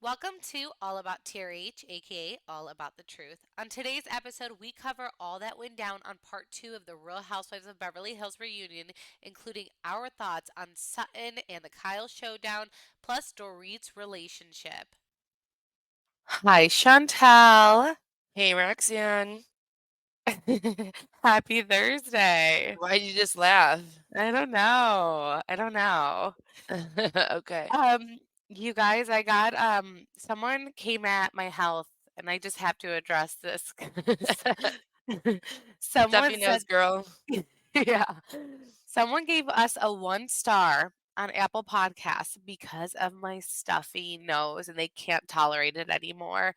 Welcome to All About TRH, aka All About the Truth. On today's episode, we cover all that went down on part two of the Real Housewives of Beverly Hills reunion, including our thoughts on Sutton and the Kyle showdown, plus Dorit's relationship. Hi, Chantel. Hey, Roxanne. Happy Thursday. Why'd you just laugh? I don't know. I don't know. Okay. Um, you guys, I got someone came at my health and I just have to address this 'cause someone Stuffy said nose girl. yeah. Someone gave us a 1 star on Apple Podcasts because of my stuffy nose and they can't tolerate it anymore.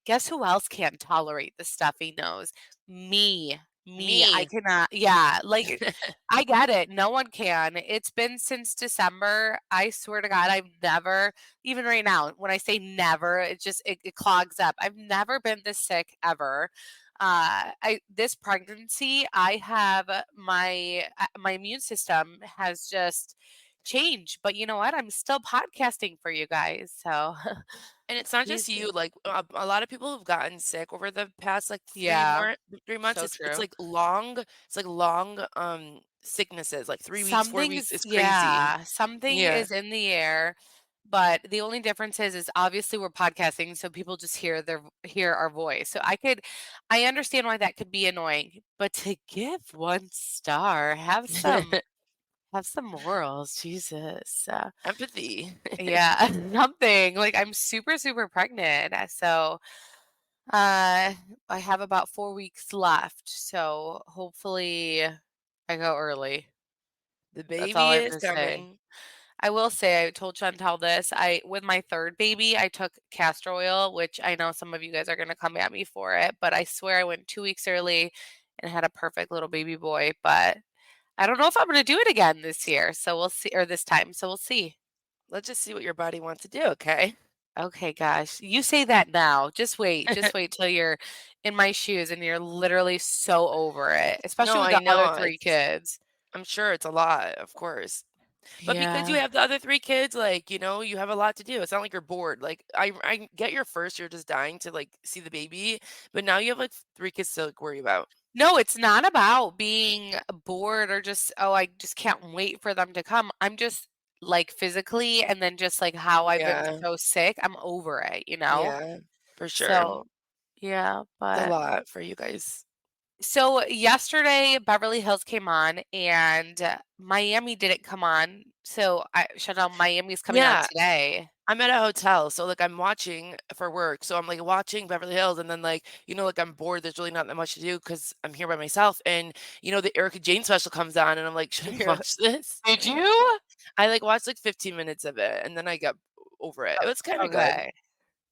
Guess who else can't tolerate the stuffy nose? Me. Me. I Me. cannot. Yeah. Like, I get it. No one can. It's been since December. I swear to God, I've never, even right now, when I say never, it clogs up. I've never been this sick ever. This pregnancy, I have my immune system has just changed. But you know what? I'm still podcasting for you guys. So And it's not just please you, do. like, a lot of people have gotten sick over the past, like, 3 Yeah. more 3 months. So It's true. like long, sicknesses, like 3 weeks, 4 weeks. Something's It's crazy. yeah, something Yeah. is in the air, but the only difference is obviously we're podcasting, so people just hear our voice. So I understand why that could be annoying, but to give 1 star, have some morals, Jesus. Empathy. Yeah, something like I'm super, super pregnant, uh, I have about 4 weeks left, so hopefully I go early. The That's all I baby have is to say. coming. I will say, I told Chantel this. I with my third baby, I took castor oil, which I know some of you guys are gonna come at me for it, but I swear I went 2 weeks early and had a perfect little baby boy, but I don't know if I'm gonna do it again this year, so we'll see or this time, so we'll see. Let's just see what your body wants to do, okay? Okay, gosh. You say that now. Just wait. Just wait till you're in my shoes and you're literally so over it, especially No, with I the other know. 3 kids. I'm sure it's a lot, of course. But because you Yeah. have the other 3 kids, like, you have a lot to do. It's not like you're bored. Like, I get your first, you're just dying to, like, see the baby, but now you have, like, 3 kids to, like, worry about. No, it's not about being bored or just, "Oh, I just can't wait for them to come." I'm just, like, physically and then just, like, how I've been Yeah, so sick, I'm over it, you know? yeah, for sure. So, yeah, It's a but lot for you guys. so yesterday, Beverly Hills came on and Miami didn't come on. So I shut down Miami's coming on Yeah, today. I'm at a hotel, so, like, I'm watching for work, so I'm, like, watching Beverly Hills, and then, like, like, I'm bored, there's really not that much to do because 'cause I'm here by myself, and, the Erica Jane special comes on, and I'm like, "Should I watch this?" Did you? I, like, watched, like, 15 minutes of it, and then I got over it. It was kinda good. Okay.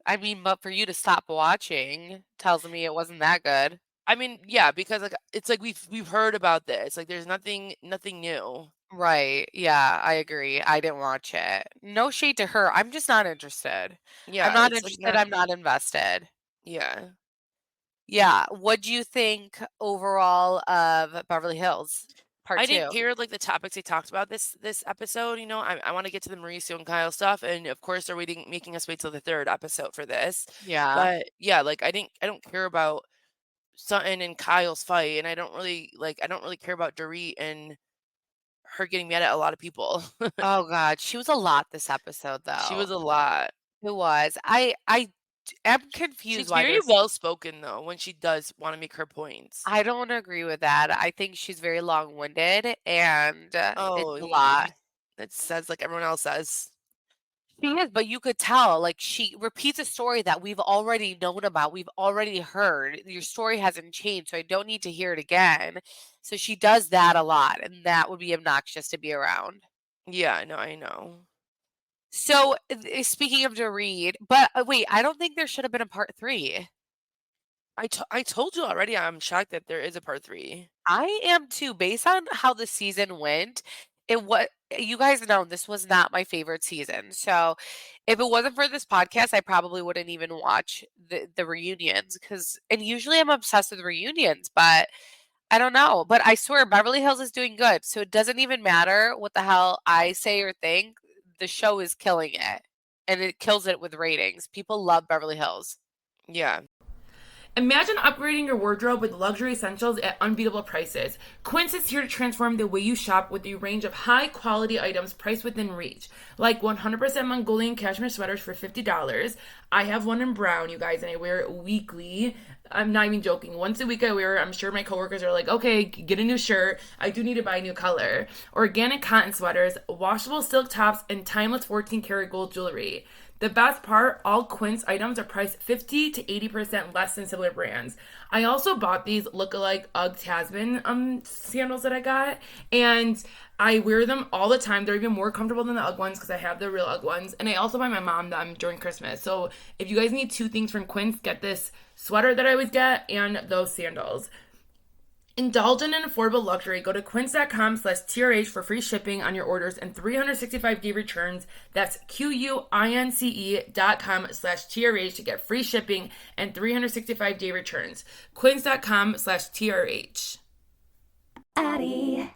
I mean, but for you to stop watching tells me it wasn't that good. I mean, yeah, because, like, it's like we've heard about this, like, there's nothing new. Right. Yeah, I agree. I didn't watch it. No shade to her. I'm just not interested. I'm Yeah, not it's, like, interested. not I'm not invested. yeah. Yeah. What do you think overall of Beverly Hills Part I didn't 2? hear, like, the topics they talked about this episode, I wanna get to the Mauricio and Kyle stuff, and, of course, they're making us wait till the 3rd episode for this. Yeah. But, yeah, like, I don't care about Sutton and Kyle's fight, and I don't really care about Dorit and her getting mad at a lot of people. Oh god, she was a lot this episode She was though. a lot. It was. Am confused She's why very there's well spoken, though, when she does wanna make her points. I don't agree with that. I think she's very long-winded and it's Oh, a lot. that says like everyone else says. She is, but you could tell like she repeats a story that we've already known about. We've already heard. Your story hasn't changed, so I don't need to hear it again. So she does that a lot and that would be obnoxious to be around. Yeah, no, I know. So, speaking of to read, but wait, I don't think there should have been a part 3. I told you already, I'm shocked that there is a part 3. I am too, based on how the season went. What you guys know this was not my favorite season. So if it wasn't for this podcast, I probably wouldn't even watch the reunions because and usually I'm obsessed with reunions, but I don't know. But I swear Beverly Hills is doing good. So it doesn't even matter what the hell I say or think. The show is killing it. and it kills it with ratings. People love Beverly Hills. Yeah. Imagine upgrading your wardrobe with luxury essentials at unbeatable prices. Quince is here to transform the way you shop with a range of high quality items priced within reach, like 100% Mongolian cashmere sweaters for $50. I have one in brown, you guys, and I wear it weekly. I'm not even joking. Once a week I wear it. I'm sure my coworkers are like, okay, get a new shirt. I do need to buy a new color. Organic cotton sweaters, washable silk tops, and timeless 14 karat gold jewelry. The best part, all Quince items are priced 50 to 80% less than similar brands. I also bought these lookalike Ugg Tasman sandals that I got, and I wear them all the time. They're even more comfortable than the Ugg ones because I have the real Ugg ones. And I also buy my mom them during Christmas. So if you guys need two things from Quince, get this sweater that I always get and those sandals. Indulge in an affordable luxury. Go to quince.com/TRH for free shipping on your orders and 365-day returns. That's QUINCE.com/TRH to get free shipping and 365-day returns. Quince.com/TRH. Addie.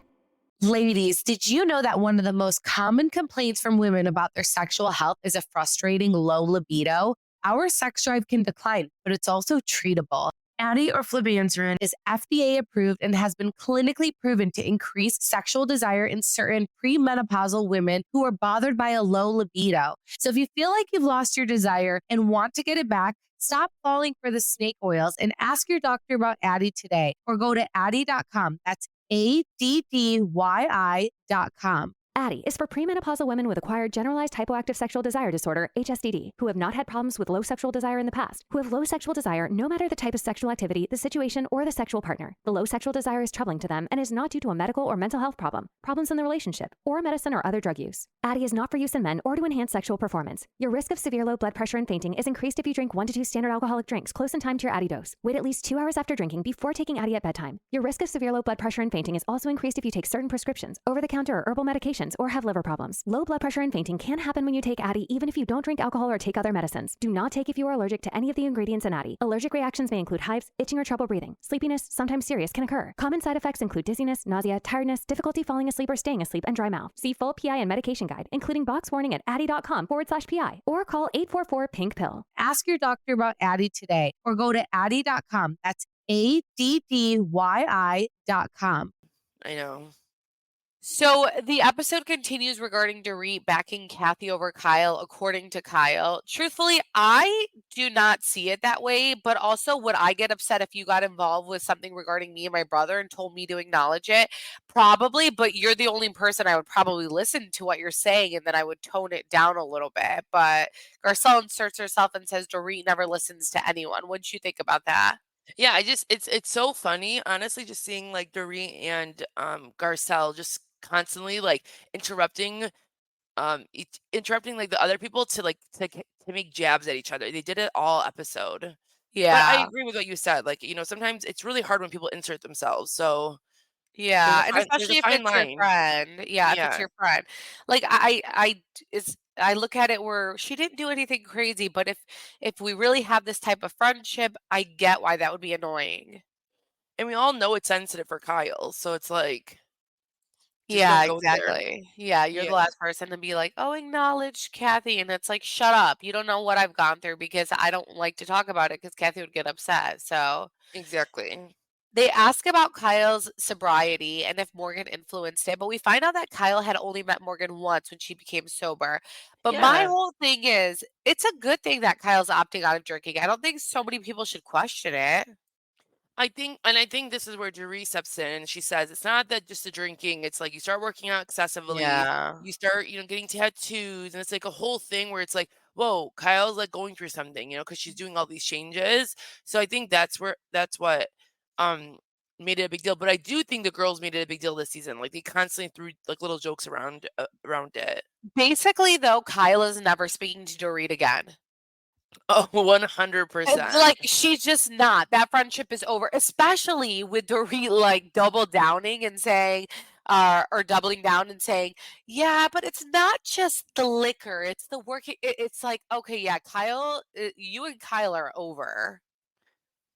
Ladies, did you know that one of the most common complaints from women about their sexual health is a frustrating low libido? Our sex drive can decline, but it's also treatable. Addie or flibanserin is FDA approved and has been clinically proven to increase sexual desire in certain premenopausal women who are bothered by a low libido. So if you feel like you've lost your desire and want to get it back, stop falling for the snake oils and ask your doctor about Addie today or go to Addie.com. That's ADDYI.com. Addie is for premenopausal women with acquired generalized hypoactive sexual desire disorder, HSDD, who have not had problems with low sexual desire in the past, who have low sexual desire no matter the type of sexual activity, the situation, or the sexual partner. The low sexual desire is troubling to them and is not due to a medical or mental health problem, problems in the relationship, or medicine or other drug use. Addie is not for use in men or to enhance sexual performance. Your risk of severe low blood pressure and fainting is increased if you drink 1 to 2 standard alcoholic drinks close in time to your Addie dose. Wait at least 2 hours after drinking before taking Addie at bedtime. Your risk of severe low blood pressure and fainting is also increased if you take certain prescriptions, over-the-counter or herbal medications, or have liver problems. Low blood pressure and fainting can happen when you take Addie even if you don't drink alcohol or take other medicines. Do not take if you are allergic to any of the ingredients in Addie. Allergic reactions may include hives, itching or trouble breathing. Sleepiness, sometimes serious, can occur. Common side effects include dizziness, nausea, tiredness, difficulty falling asleep or staying asleep, and dry mouth. See full PI and medication guide, including box warning at addie.com/PI or call 844-PINK-PILL. Ask your doctor about Addie today or go to Addie.com. That's ADDYI.com. I know. So the episode continues regarding Dorit backing Kathy over Kyle, according to Kyle. Truthfully, I do not see it that way, but also would I get upset if you got involved with something regarding me and my brother and told me to acknowledge it? Probably, but you're the only person I would probably listen to what you're saying, and then I would tone it down a little bit. But Garcelle inserts herself and says Dorit never listens to anyone. What'd you think about that? Yeah, it's so funny, honestly, just seeing like Dorit and Garcelle just constantly like interrupting like the other people to to make jabs at each other. They did it all episode. But I Yeah. agree with what you said. Like, sometimes it's really hard when people insert themselves. So Yeah, and there's a especially if fine it's your line. friend. Yeah, if it's Yeah, your friend. Like I look at it where she didn't do anything crazy, but if we really have this type of friendship, I get why that would be annoying. and we all know it's sensitive for Kyle, so it's like, just Yeah, don't go there. exactly. Yeah, you're Yeah, the last person to be like, "Oh, acknowledge Kathy," and it's like, "Shut up. You don't know what I've gone through because I don't like to talk about it because Kathy would get upset." So exactly. they ask about Kyle's sobriety and if Morgan influenced it, but we find out that Kyle had only met Morgan once when she became sober. But my Yeah. whole thing is, it's a good thing that Kyle's opting out of drinking. I don't think so many people should question it. I think this is where Jeree steps in and she says it's not that just the drinking, it's like you start working out excessively, Yeah. you start, getting tattoos, and it's like a whole thing where it's like, whoa, Kyle's like going through something, because she's doing all these changes. So I think that's what um made it a big deal. But I do think the girls made it a big deal this season. Like they constantly threw like little jokes around it. Basically, though, Kyle is never speaking to Dorit again. Oh, It's 100%. like she's just not. That friendship is over, especially with Dorit like double downing and saying, or doubling down and saying, yeah, but it's not just the liquor, it's the working. It's like, okay, yeah, Kyle, you and Kyle are over.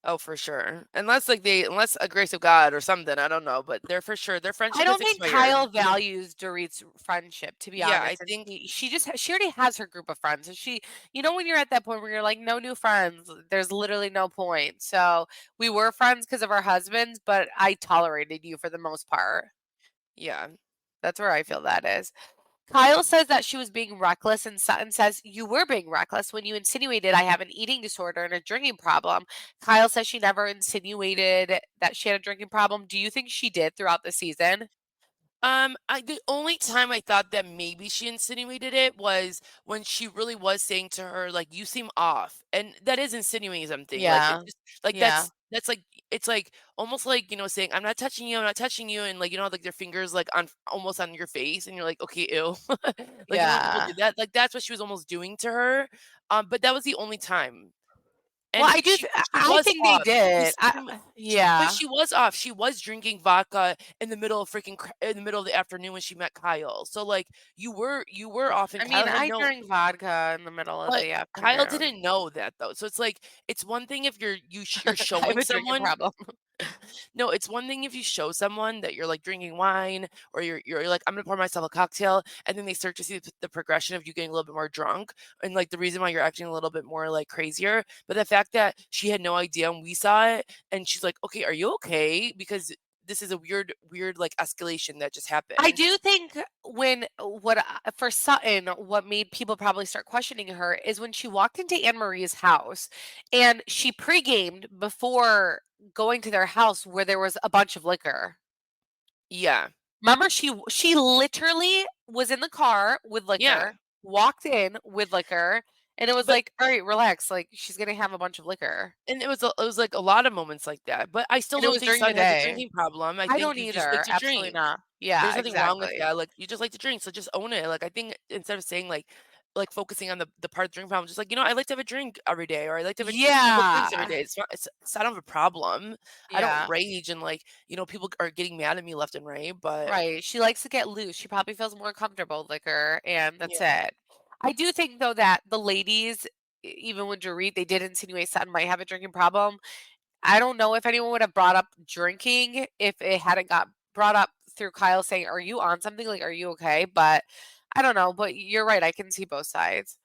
Oh, for sure. Unless a grace of God or something, I don't know, but they're for sure their I friendship is don't think expired. Kyle values Dorit's friendship, to be Yeah, I honest, and think she just she already has her group of friends, and when you're at that point where you're like, "No new friends," there's literally no point, so, we were friends because of our husbands, but I tolerated you for the most part. yeah. That's where I feel that is. Kyle says that she was being reckless, and Sutton says, "You were being reckless when you insinuated I have an eating disorder and a drinking problem." Kyle says she never insinuated that she had a drinking problem. Do you think she did throughout the season? I the only time I thought that maybe she insinuated it was when she really was saying to her, like, "You seem off," and that is insinuating something. Like, it Yeah. just like Yeah. that's like it's like almost like saying, "I'm not touching you, I'm not touching you," and like like their fingers like on almost on your face, and you're like, "Okay, ew." Like when people Yeah. do that, like that's what she was almost doing to her. But that was the only time. Well, And I do she I was think they off. She did. seemed but Yeah. she was off. She was drinking vodka in the middle of in the middle of the afternoon when she met Kyle. So, like, you were off and I mean, Kyle had I no drank vodka in the middle of but the Kyle afternoon. didn't know that though. So it's like it's one thing if you're I have showing a drinking someone problem. no, it's one thing if you show someone that you're like drinking wine or you're like, I'm gonna pour myself a cocktail, and then they start to see the progression of you getting a little bit more drunk and like the reason why you're acting a little bit more like crazier. But the fact that she had no idea and we saw it and she's like, okay, are you okay? Because this is a weird like escalation that just I happened. do think for Sutton, what made people probably start questioning her is when she walked into Anne Marie's house and she pre-gamed before going to their house where there was a bunch of liquor. Yeah. Remember, she literally was in the car with Yeah. liquor, walked in with liquor, and it was But like, "All right, relax, like, she's gonna have a bunch of liquor." and it was like a lot of moments like that. But I still And it don't was think during the Sun has a day. drinking problem. I I think don't you just like either, to absolutely drink. not. Yeah, There's nothing wrong with exactly. that, like, you just like to drink, so just own it, like, I think instead of saying, like, focusing on the part of the drink problem, just like, "I like to have a drink every day," or, "I like to have a couple drinks every Yeah. day." It's I don't have a problem. I don't Yeah. rage and, like, people are getting mad at me left and right, but Right, she likes to get loose, she probably feels more comfortable with liquor, and that's yeah. it. I do think, though, that the ladies, even with Dorit, they did insinuate Sutton might have a drinking problem. I don't know if anyone would have brought up drinking if it hadn't got brought up through Kyle saying, "Are you on something? Like, are you okay?" But I don't know, but you're right, I can see both sides.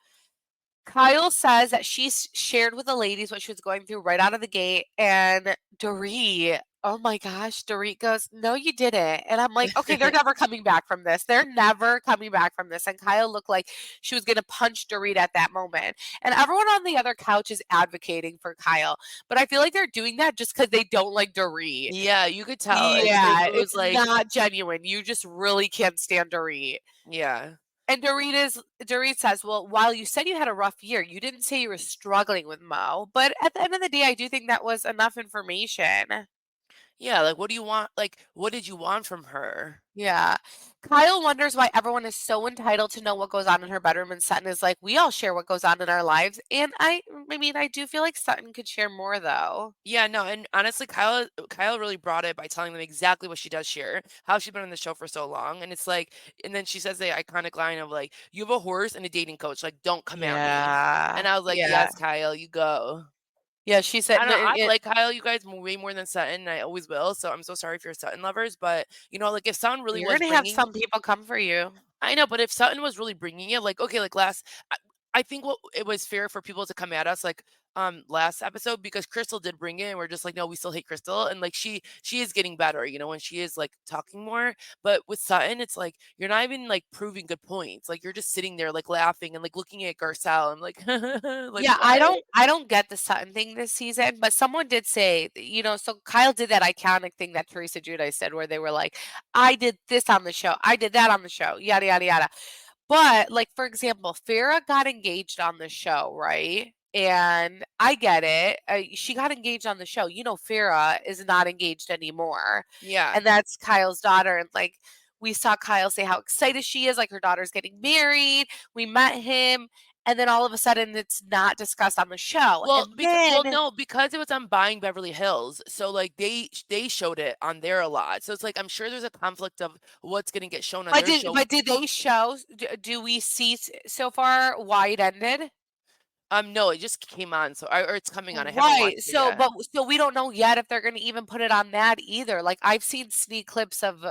Kyle says that she's shared with the ladies what she was going through right out of the gate, and Dorit, oh my gosh, Dorit goes, "No, you didn't." And I'm like, "Okay, they're never coming back from this. They're never coming back from this." And Kyle looked like she was gonna punch Dorit at that moment. And everyone on the other couch is advocating for Kyle, but I feel like they're doing that just because they don't like Dorit. Yeah, you could tell, Yeah, it was it's like not genuine. You just really can't stand Dorit. yeah. And Dorit says, "Well, while you said you had a rough year, you didn't say you were struggling with Mo." But at the end of the day, I do think that was enough information. Yeah, like, what do you want like, what did you want from her? Yeah. Kyle wonders why everyone is so entitled to know what goes on in her bedroom, and Sutton is like, "We all share what goes on in our lives." And I mean, I do feel like Sutton could share more though. Yeah, no, and honestly, Kyle really brought it by telling them exactly what she does share, how she's been on the show for so long, and it's like, and then she says the iconic line of like, "You have a horse and a dating coach, like don't come at me," Yeah. and I was like, Yeah. "Yes, Kyle, you go." Yeah, she said I no, don't know, I like Kyle, you guys way more than Sutton, and I always will. So I'm so sorry if you're Sutton lovers, but like if Sutton really you're was gonna have bringing some people come for you. I know, but if Sutton was really bringing it, like, okay, like I think what it was fair for people to come at us like last episode because Crystal did bring it and we're just like, no, we still hate Crystal. And like she is getting better, when she is like talking more. But with Sutton, it's like you're not even like proving good points. Like you're just sitting there like laughing and like looking at Garcelle and like like Yeah, what? I don't get the Sutton thing this season, but someone did say, so Kyle did that iconic thing that Teresa Giudice said where they were like, "I did this on the show. I did that on the show." Yada yada yada. But like for example, Farrah got engaged on the show, right? And I get it. She got engaged on the show. Farrah is not engaged anymore. Yeah. And that's Kyle's daughter. And like we saw Kyle say how excited she is, like her daughter's getting married. We met him. And then all of a sudden it's not discussed on the show. Well, And well, then no, because it was on Buying Beverly Hills, so like they showed it on there a lot. So it's like I'm sure there's a conflict of what's going to get shown on but their did show. but did they show do we see so far why it ended? No, it just came on, so or it's coming on. I haven't Right. watched it So, yet. but so we don't know yet if they're going to even put it on that either. Like I've seen sneak clips of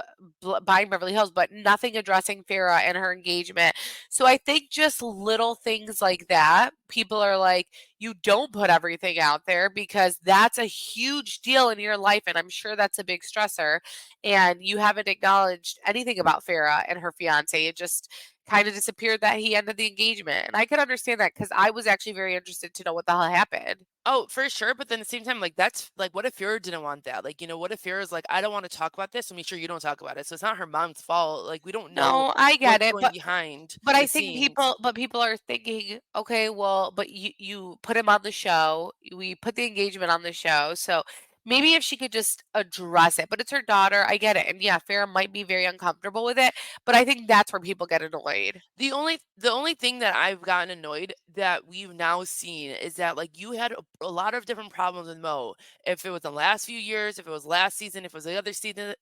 buying Beverly Hills, but nothing addressing Farrah and her engagement. So I think just little things like that, people are like, you don't put everything out there because that's a huge deal in your life, and I'm sure that's a big stressor. And you haven't acknowledged anything about Farrah and her fiance. It just kind of disappeared that he ended the engagement, and I could understand that because I was actually very interested to know what the hell happened. Oh, for sure, but then at the same time, like, that's like, what if Farrah didn't want that? Like, what if Farrah's like, "I don't wanna talk about this, so make sure you don't talk about it." So it's not her mom's fault, like, we don't know No, I get what's it, going behind but I the think scenes. people are thinking, "Okay, well, but you put him on the show. We put the engagement on the show." So maybe if she could just address it, but it's her daughter, I get it. And yeah, Farrah might be very uncomfortable with it, but I think that's where people get annoyed. The only thing that I've gotten annoyed that we've now seen is that, like, you had a lot of different problems with Mo. If it was the last few years, if it was last season, if it was the other seasons,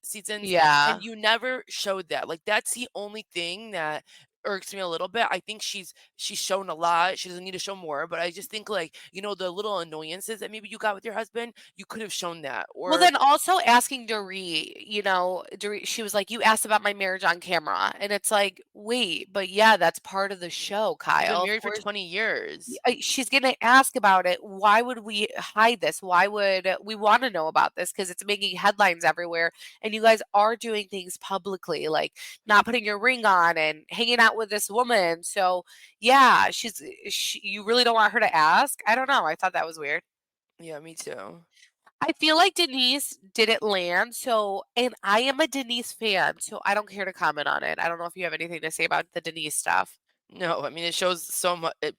Yeah. and you never showed that. Like, that's the only thing that irks me a little bit. I think she's shown a lot. She doesn't need to show more, but I just think, like, the little annoyances that maybe you got with your husband, you could have shown that. Well, Or then also asking Dorit, Dorit, she was like, "You asked about my marriage on camera." And it's like, "Wait, but yeah, that's part of the show, you've been Kyle. Of married for course." 20 years. She's gonna ask about it. Why would we hide this? Why would we want to know about this? Because it's making headlines everywhere, and you guys are doing things publicly, like not putting your ring on and hanging out with this woman. So yeah, you really don't want her to ask? I don't know. I thought that was weird. Yeah, me too. I feel like Denise didn't land, and I am a Denise fan, so I don't care to comment on it. I don't know if you have anything to say about the Denise stuff. No, I mean, it shows so much. It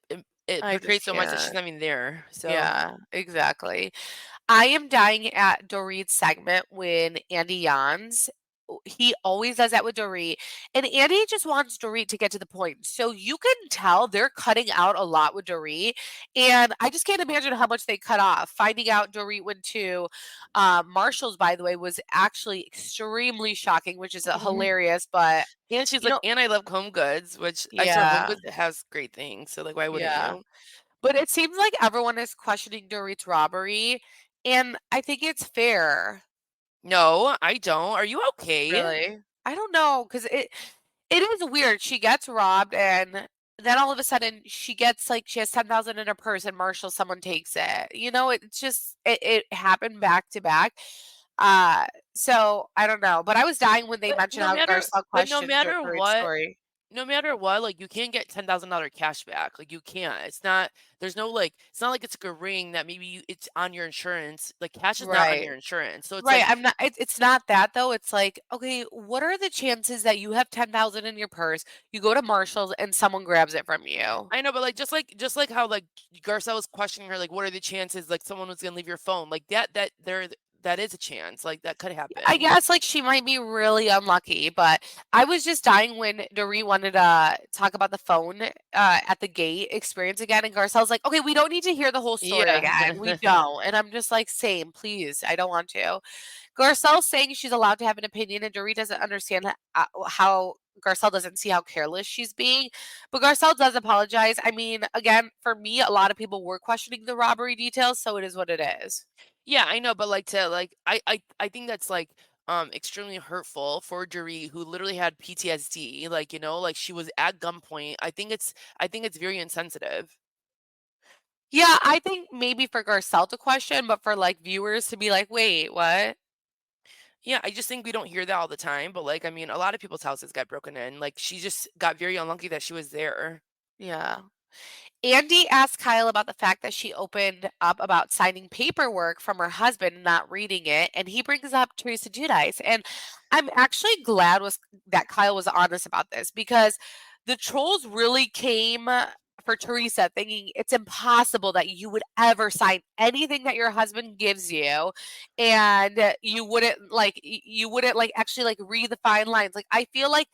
I just portrays so much that she's can't. not even there. So Yeah, exactly. I am dying at Dorit's segment when Andy yawns. He always does that with Dorit, and Andy just wants Dorit to get to the point. So you can tell they're cutting out a lot with Dorit, and I just can't imagine how much they cut off. Finding out Dorit went to Marshall's, by the way, was actually extremely shocking, which is hilarious. But and she's you like, know, and I love Home Goods, which I swear Home yeah, Goods has great things. So like, why wouldn't yeah. you? But it seems like everyone is questioning Dorit's robbery, and I think it's fair. No, I don't. Are you okay? Really? I don't know, 'cause it is weird. She gets robbed, and then all of a sudden she has 10,000 in her purse, and Marshall, someone takes it. It's just it happened back to back. Uh, so I don't know, but I was dying when they But mentioned no how matter, Garcelle but no questioned matter Dorit's what, story. no matter what, like, you can't get $10,000 cash back. Like, you can't. It's not. There's no, like. It's not like it's like a ring that maybe it's on your insurance. Like, cash is not on Right. your insurance. So it's Right, like, it's not that though, it's like, okay, what are the chances that you have 10,000 in your purse, you go to Marshall's, and someone grabs it from you? I know, but like, just like how, like, Garcelle was questioning her, like, what are the chances like someone was gonna leave your phone, like that is a chance, like that could I happen. guess, like, she might be really unlucky, but I was just dying when Doree wanted to talk about the phone, at the gate experience again, and Garcelle's like, "Okay, we don't need to hear the whole story Yeah. again, we don't," and I'm just like, "Same, please, I don't want to." Garcelle's saying she's allowed to have an opinion, and Doree doesn't understand how Garcelle doesn't see how careless she's being, but Garcelle does apologize. I mean, again, for me, a lot of people were questioning the robbery details, so it is what it is. Yeah, I know, but like to like I think that's like extremely hurtful for Dorit who literally had PTSD, like, like she was at gunpoint. I think it's very insensitive. Yeah, I think maybe for Garcelle to question, but for, like, viewers to be like, "Wait, what?" Yeah, I just think we don't hear that all the time, but like, I mean, a lot of people's houses got broken in. Like, she just got very unlucky that she was there. Yeah. Andy asked Kyle about the fact that she opened up about signing paperwork from her husband and not reading it, and he brings up Teresa Giudice. And I'm actually glad was that Kyle was honest about this because the trolls really came for Teresa, thinking it's impossible that you would ever sign anything that your husband gives you, and you wouldn't like actually like read the fine lines. Like I feel like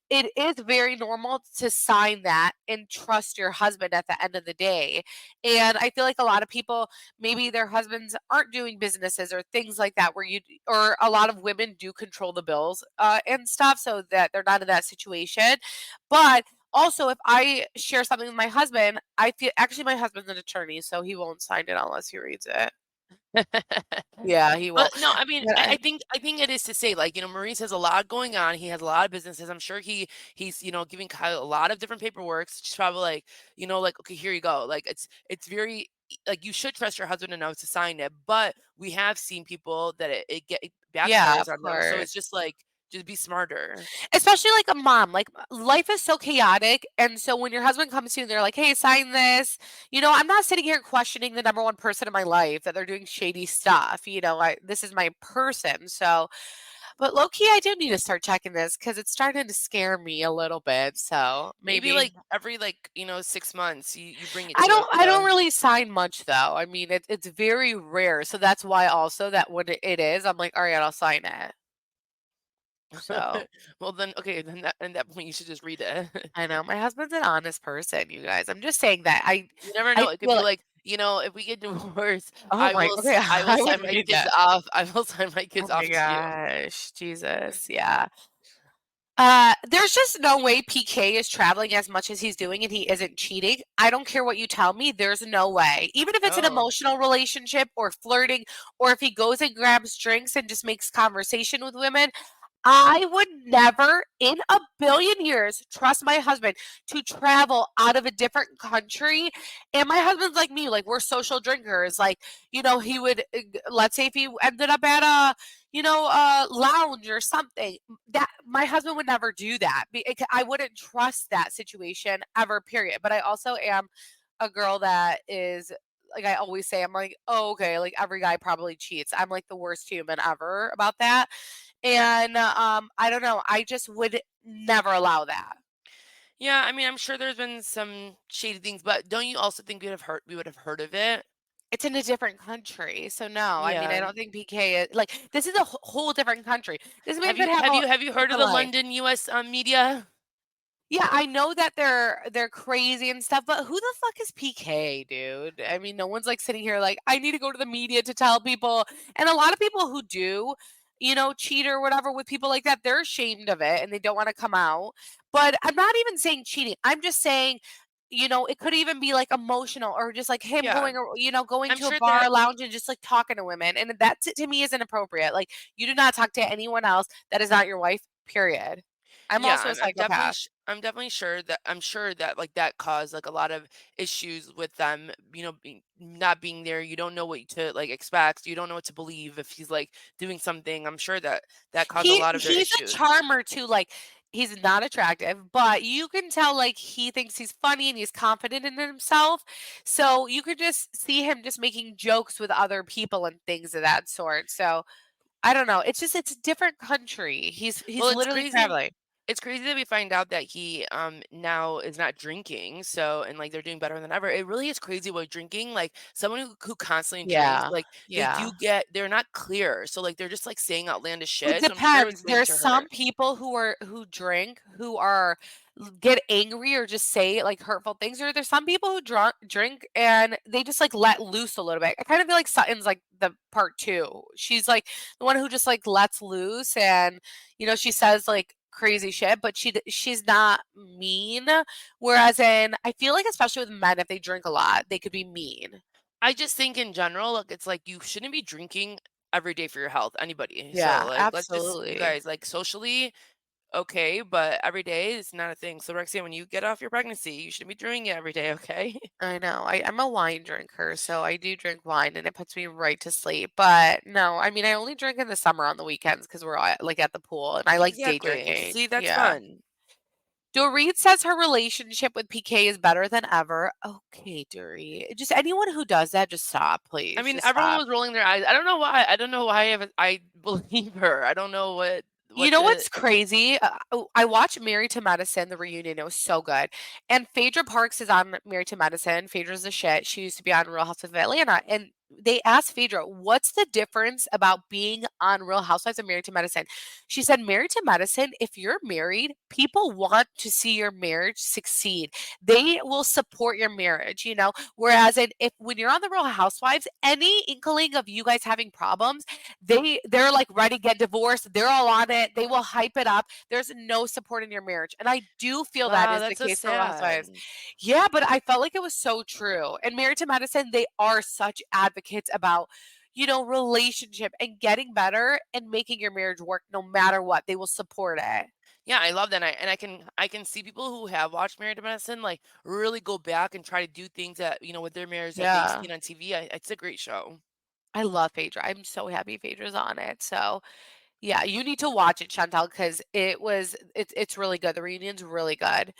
it is very normal to sign that and trust your husband at the end of the day. And I feel like a lot of people, maybe their husbands aren't doing businesses or things like that, or a lot of women do control the bills and stuff so that they're not in that situation. But Also, if I share something with my husband, I feel actually my husband's an attorney, so he won't sign it unless he reads it. Yeah, he But won't. no, I mean, But I think it is to say, like, Maurice has a lot going on. He has a lot of businesses. I'm sure he's giving Kyle a lot of different paperwork. So she's probably like, like, okay, here you go. Like it's very like you should trust your husband enough to sign it. But we have seen people that it yeah, backfires of on them. So course. it's just like just be smarter. Especially like a mom, like life is so chaotic. And so when your husband comes to you and they're like, hey, sign this, I'm not sitting here questioning the number one person in my life that they're doing shady stuff. This is my person. So, but low key, I do need to start checking this because it's starting to scare me a little bit. So Maybe maybe like every 6 months you bring it I to don't him. I don't really sign much though. I mean, it's very rare. So that's why also that when it is, I'm like, all right, I'll sign it. So Well then, okay, then that at that point you should just read it. I know my husband's an honest person, you guys. I'm just saying that You never I know, it could feel be like, like, if we get divorced, oh my, okay, I will I would sign my read kids that. off. I will sign my Oh kids my off to you. gosh, Jesus, yeah. There's just no way PK is traveling as much as he's doing and he isn't cheating. I don't care what you tell me. There's no way. Even if it's an Oh. emotional relationship or flirting, or if he goes and grabs drinks and just makes conversation with women, I would never in a billion years trust my husband to travel out of a different country. And my husband's like me, like we're social drinkers. Like, he would, let's say if he ended up at a lounge or something, that my husband would never do that. I wouldn't trust that situation ever, period. But I also am a girl that is like I always say, I'm like, oh, okay, like every guy probably cheats. I'm like the worst human ever about that. And I don't know. I just would never allow that. Yeah, I mean, I'm sure there's been some shady things, but don't you also think we would have heard of it? It's in a different country. So no, I mean, I Yeah. don't think PK is like this is a whole different country. This man Have could you have have a you have you heard of different the life. London US media? Yeah, I know that they're crazy and stuff, but who the fuck is PK, dude? I mean, no one's like sitting here like, I need to go to the media to tell people. And a lot of people who do, cheat or whatever with people like that, they're ashamed of it and they don't want to come out. But I'm not even saying cheating. I'm just saying, it could even be like emotional or just like him Yeah. going I'm to a sure bar, that a lounge, and just like talking to women. And that to me is inappropriate. Like, you do not talk to anyone else that is not your wife, period. I'm Yeah, also a I'm definitely psychopath. I'm definitely sure that like that caused like a lot of issues with them, not being there. You don't know what to like expect. You don't know what to believe if he's like doing something. I'm sure that caused a lot of their He's a issues. charmer too, like, he's not attractive, but you can tell, like, he thinks he's funny and he's confident in himself, so you could just see him just making jokes with other people and things of that sort, so, I don't know, it's a different country. He's Well, it's literally crazy. traveling. It's crazy that we find out that he now is not drinking. So and like they're doing better than ever. It really is crazy with drinking. Like someone who constantly drinks, Yeah, like yeah. they're not clear. So like they're just like saying outlandish It shit. So I'm sure it was depends. getting There's to her. some people who drink, who are get angry or just say, like, hurtful things, or there's some people who drink and they just, like, let loose a little bit. I kind of feel like Sutton's, like, the part 2. She's, like, the one who just, like, lets loose and, she says, like, crazy shit, but she's not mean, whereas I feel like especially with men, if they drink a lot, they could be mean. I just think in general, like it's like you shouldn't be drinking every day for your health, anybody. So Yeah, like let's just you absolutely. guys like socially okay, but every day is not a thing. So Rexia, when you get off your pregnancy, you shouldn't be doing it every day, okay? I know. I'm a wine drinker, so I do drink wine and it puts me right to sleep. But no, I mean, I only drink in the summer on the weekends because we're all, like at the pool and I like day Exactly. drinking. See, that's Yeah. fun. Dorit says her relationship with PK is better than ever. Okay, Dorit. Just anyone who does that, just stop, I please. mean, Just everyone stop. was rolling their eyes. I don't know why. I don't know why I believe her. I don't know You what know the what's crazy? I watched Married to Medicine, the reunion. It was so good. And Phaedra Parks is on Married to Medicine. Phaedra's the shit. She used to be on Real House of Atlanta. And they asked Phaedra, "What's the difference about being on Real Housewives and Married to Medicine?" She said, "Married to Medicine, if you're married, people want to see your marriage succeed. They will support your marriage, you know? Whereas if when you're on the Real Housewives, any inkling of you guys having problems, they're like ready to get divorced. They're all on it. They will hype it up. There's no support in your marriage." And I do feel that Wow, is the that's so case for Real sad. Housewives. Yeah, but I felt like it was so true. And Married to Medicine, they are such advocates about, relationship and getting better and making your marriage work no matter what. They will support it. Yeah, I love that. I can see people who have watched Married to Medicine like really go back and try to do things that with their marriage that they've Yeah. seen on TV. It's a great show. I love Phaedra. I'm so happy Phaedra's on it. So yeah, you need to watch it, Chantal, because it's really good. The reunion's really good.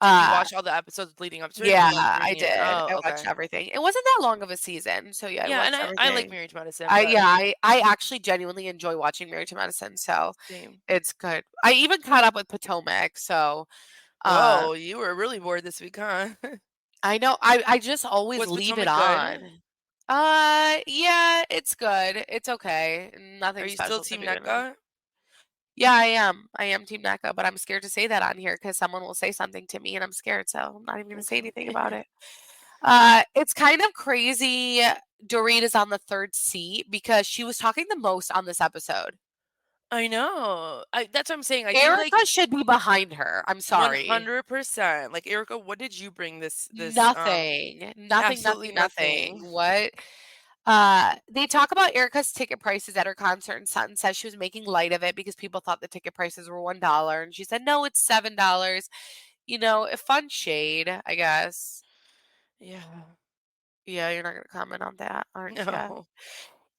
Did you Uh watch all the episodes leading up to it, or yeah, like I during it? did. Oh, I watched okay. everything. It wasn't that long of a season. So yeah, I Yeah, and watched I like everything. Married to Medicine, I but yeah, I actually genuinely enjoy watching Married to Medicine, so same. it's good. I even caught up with Potomac, so, uh, Whoa, you were really bored this week, huh? I know I just always Was leave it Potomac good? on. Yeah, it's good. It's okay. Are Nothing you still special to Team be honest. NECA? Yeah, I am. I am Team NECA, but I'm scared to say that on here because someone will say something to me and I'm scared, so I'm not even gonna say anything about Okay. it. It's kind of crazy Dorit is on the 3rd seat because she was talking the most on this episode. I know. That's what I'm saying. I think like Erica should be behind her. I'm sorry. 100%. Like Erica, what did you bring this Nothing. Nothing, absolutely nothing, nothing. nothing. What? They talk about Erica's ticket prices at her concert, and Sutton says she was making light of it because people thought the ticket prices were $1, and she said, "No, it's $7." A fun shade, I guess. Yeah. Yeah, you're not gonna comment on that, aren't you? No.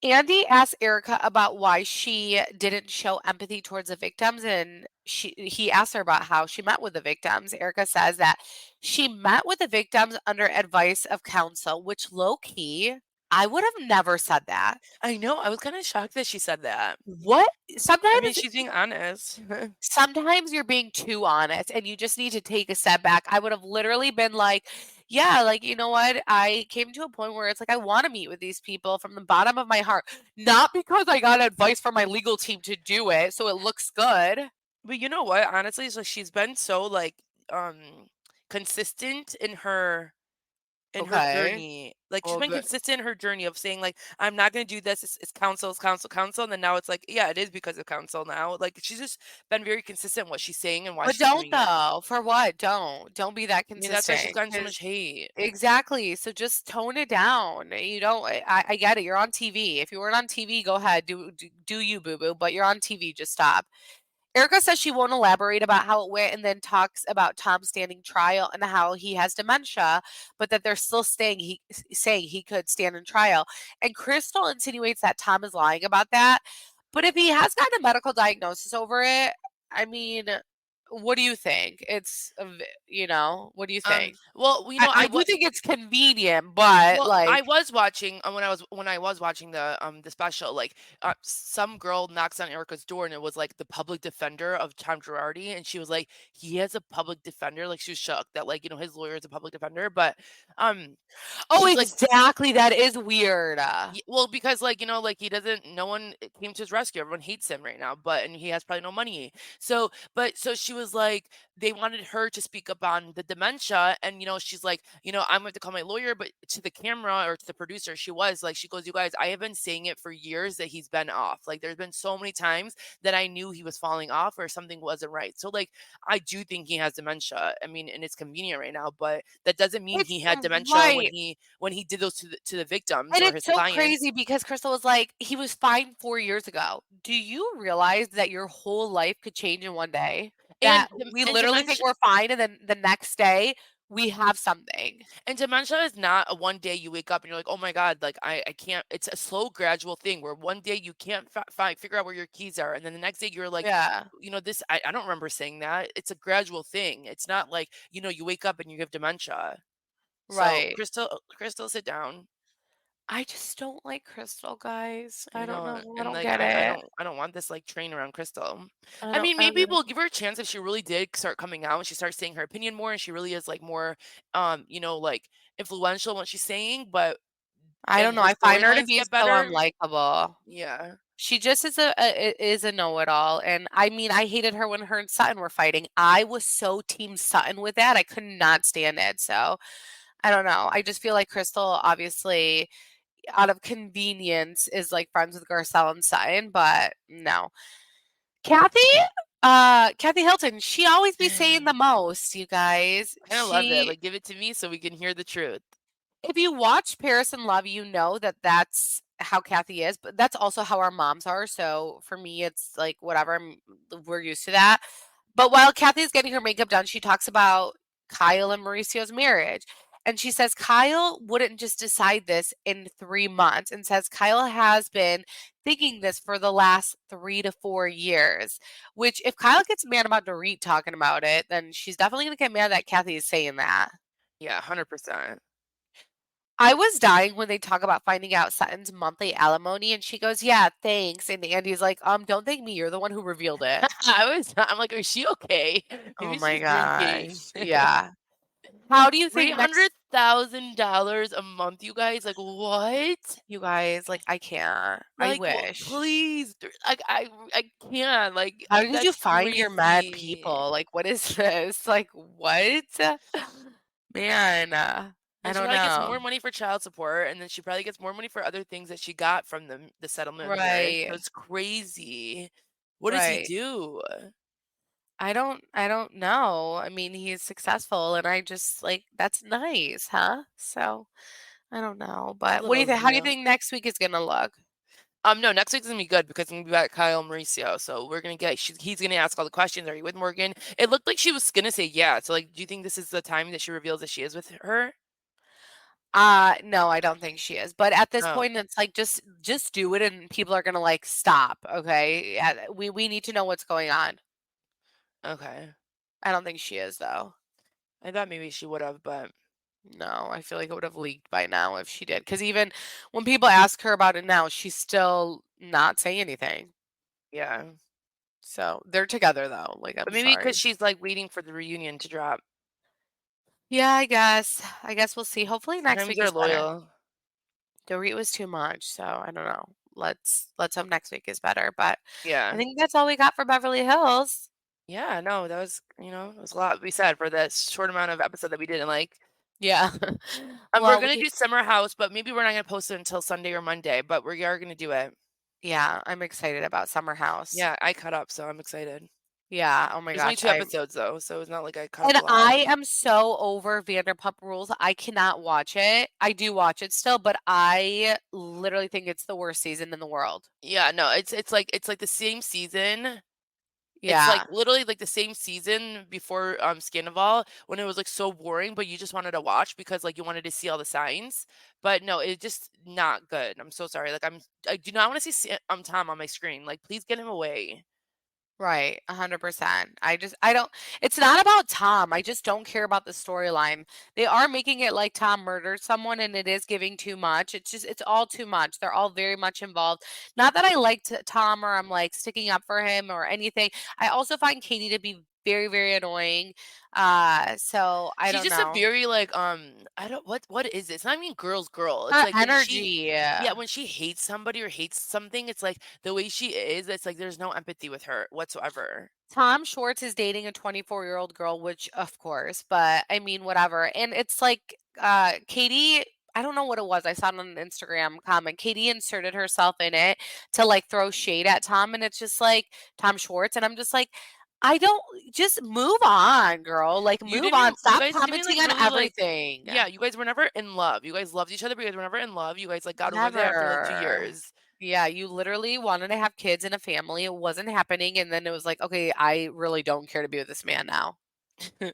Andy asked Erica about why she didn't show empathy towards the victims, and he asked her about how she met with the victims. Erica says that she met with the victims under advice of counsel, which low key, I would have never said that. I know. I was kind of shocked that she said that. What? I mean, Sometimes she's being honest. sometimes you're being too honest and you just need to take a step back. I would have literally been like, yeah, like, you know what? I came to a point where it's like, I want to meet with these people from the bottom of my heart, not because I got advice from my legal team to do it. So it looks good. But you know what? Honestly, it's like she's been so like um consistent in her Okay. journey. Like she's Well, been good. consistent in her journey of saying like I'm not going to do this. It's counsel, it's counsel, counsel, and then now it's like yeah, it is because of counsel now. Like she's just been very consistent in what she's saying and why But she's don't doing it. though. For what? Don't be that I mean, that's why she's consistent. gotten so 'Cause much hate. exactly. So just tone it down. You don't. I get it. You're on TV. If you weren't on TV, go ahead. Do you, boo boo? But you're on TV. Just stop. Erica says she won't elaborate about how it went and then talks about Tom standing trial and how he has dementia, but that they're still saying he could stand in trial. And Crystal insinuates that Tom is lying about that. But if he has gotten a medical diagnosis over it, I mean, what do you think? What do you think? Well, I do think it's convenient, but well, I like, was watching when I was watching the special, like some girl knocks on Erica's door and it was like the public defender of Tom Girardi, and she was like, he has a public defender. Like she was shocked that like his lawyer is a public defender, but um, oh, she's like, exactly. That is weird. Well, because like he doesn't. No one came to his rescue. Everyone hates him right now, and he has probably no money. So she was like, they wanted her to speak up on the dementia, and she's like, I'm going to call my lawyer, but to the camera or to the producer, she goes, you guys, I have been saying it for years that he's been off. Like, there's been so many times that I knew he was falling off or something wasn't right. So like, I do think he has dementia. I mean, and it's convenient right now, but that doesn't mean It's he had dementia when right. he did those to the victims And or it's his so clients. crazy because Crystal was like, he was fine 4 years ago. Do you realize that your whole life could change in one day? And That we and literally think dementia we're fine and then the next day we have something. and dementia is not a one day you wake up and you're like, oh my god, like I can't. It's a slow, gradual thing where one day you can't figure out where your keys are, and then the next day you're like, Yeah, this. I don't remember saying that. It's a gradual thing. It's not like you wake up and you have dementia. So right. Crystal, sit down. I just don't like Crystal, guys. I I don't know, know. I and don't like get it. I don't want this like train around Crystal. I I don't mean, I don't maybe get it. we'll give her a chance if she really did start coming out and she starts saying her opinion more and she really is like more like influential in what she's saying, but I don't and know. her I find her to storylines be get so better. unlikable. Yeah. She just is a know-it-all, and I mean, I hated her when her and Sutton were fighting. I was so team Sutton with that. I could not stand it. So I don't know. I just feel like Crystal, obviously, out of convenience, is like friends with Garcelle and Sutton, but no. Kathy, Kathy Hilton, she always be saying the most, you guys. I kind of love it. Like, give it to me so we can hear the truth. If you watch Paris and Love, you know that that's how Kathy is, but that's also how our moms are. So for me, it's like whatever. We're used to that. But while Kathy's getting her makeup done, she talks about Kyle and Mauricio's marriage. And she says Kyle wouldn't just decide this in 3 months, and says Kyle has been thinking this for the last 3 to 4 years. Which, if Kyle gets mad about Dorit talking about it, then she's definitely going to get mad that Kathy is saying that. Yeah, 100%. I was dying when they talk about finding out Sutton's monthly alimony, and she goes, "Yeah, thanks." And Andy's like, don't thank me. You're the one who revealed it." I'm like, is she okay? Oh Maybe my she's drinking. gosh. Yeah. How do you think next $300,000 a month, you guys. Like, what? you guys, like, I can't. I Like, wish. please. Like, I can't. Like, How did you that's find your mad crazy. people? Like, what is this? Like, what? Man, I And she don't probably gets know. more money for child support, and then she probably gets more money for other things that she got from the settlement of the marriage. So Right. it's crazy. What does he Right. do? I don't know. I mean, he's successful, and I just like, that's nice, huh? So I don't know. But what do you Little think? How do you Zio. think next week is gonna look? No, next week's gonna be good because I'm gonna be back Kyle and Mauricio. So we're gonna get he's gonna ask all the questions. Are you with Morgan? It looked like she was gonna say yeah. So like, do you think this is the time that she reveals that she is with her? No, I don't think she is. But at this Oh, point, it's like, just do it, and people are gonna like stop. Okay, yeah, we need to know what's going on. okay. I don't think she is though. I thought maybe she would have, but No, I feel like it would have leaked by now if she did. Because even when people ask her about it now, she's still not saying anything. yeah. So they're together though. Like, But I'm maybe because sorry. she's like waiting for the reunion to drop. Yeah, I guess. I guess we'll see. Hopefully next Sometimes week they're is better. loyal. Dorit was too much, so I don't know. Let's hope next week is better. But I Yeah. think that's all we got for Beverly Hills. Yeah, no, that was, it was a lot we said for that short amount of episode that we didn't like. Yeah. We're Well, gonna do Summer House, but maybe we're not gonna post it until Sunday or Monday, but we are gonna do it. yeah, I'm excited about Summer House. Yeah, I caught up, so I'm excited. Yeah. Oh my There's only gosh. 2 episodes though, so it's not like I caught up And a lot. I am so over Vanderpump Rules. I cannot watch it. I do watch it still, but I literally think it's the worst season in the world. Yeah, no, it's like the same season. It's like Yeah. literally like the same season before Scandival when it was like so boring, but you just wanted to watch because like you wanted to see all the signs. But no, it's just not good. I'm so sorry. Like I do not want to see Tom on my screen. Like please get him away. Right, 100%. I don't, it's not about Tom. I just don't care about the storyline. They are making it like Tom murdered someone, and it is giving too much. It's all too much. They're all very much involved. Not that I liked Tom or I'm like sticking up for him or anything. I also find Katie to be very, very annoying. So I She's don't just a know. very like I don't what is it? It's not even girl. It's like when she Energy. yeah, when she hates somebody or hates something, it's like the way she is, it's like there's no empathy with her whatsoever. Tom Schwartz is dating a 24-year-old girl, which of course, but I mean, whatever. And it's like, Katie, I don't know what it was. I saw it on an Instagram comment. Katie inserted herself in it to like throw shade at Tom. And it's just like Tom Schwartz. And I'm just like, I don't, just move on, girl. Like, move on. You Stop guys didn't even commenting like on really like everything. yeah, you guys were never in love. You guys loved each other, but you guys were never in love. You guys like got over there after like 2 Never. years. Yeah, you literally wanted to have kids and a family. It wasn't happening. And then it was like, okay, I really don't care to be with this man now. He was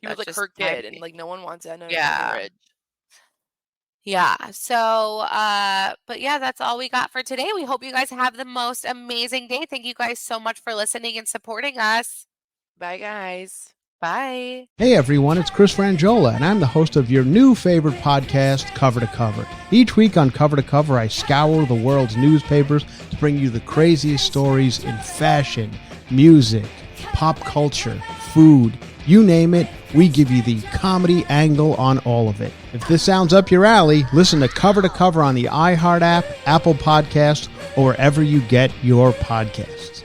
That's like just her time. kid, and like no one wants that in a Yeah. marriage. Yeah. So, but yeah, that's all we got for today. We hope you guys have the most amazing day. Thank you guys so much for listening and supporting us. Bye guys. Bye. Hey everyone, it's Chris Frangiola, and I'm the host of your new favorite podcast, Cover to Cover. Each week on Cover to Cover, I scour the world's newspapers to bring you the craziest stories in fashion, music, pop culture, food, you name it, We give you the comedy angle on all of it. If this sounds up your alley, listen to Cover on the iHeart app, Apple Podcasts, or wherever you get your podcasts.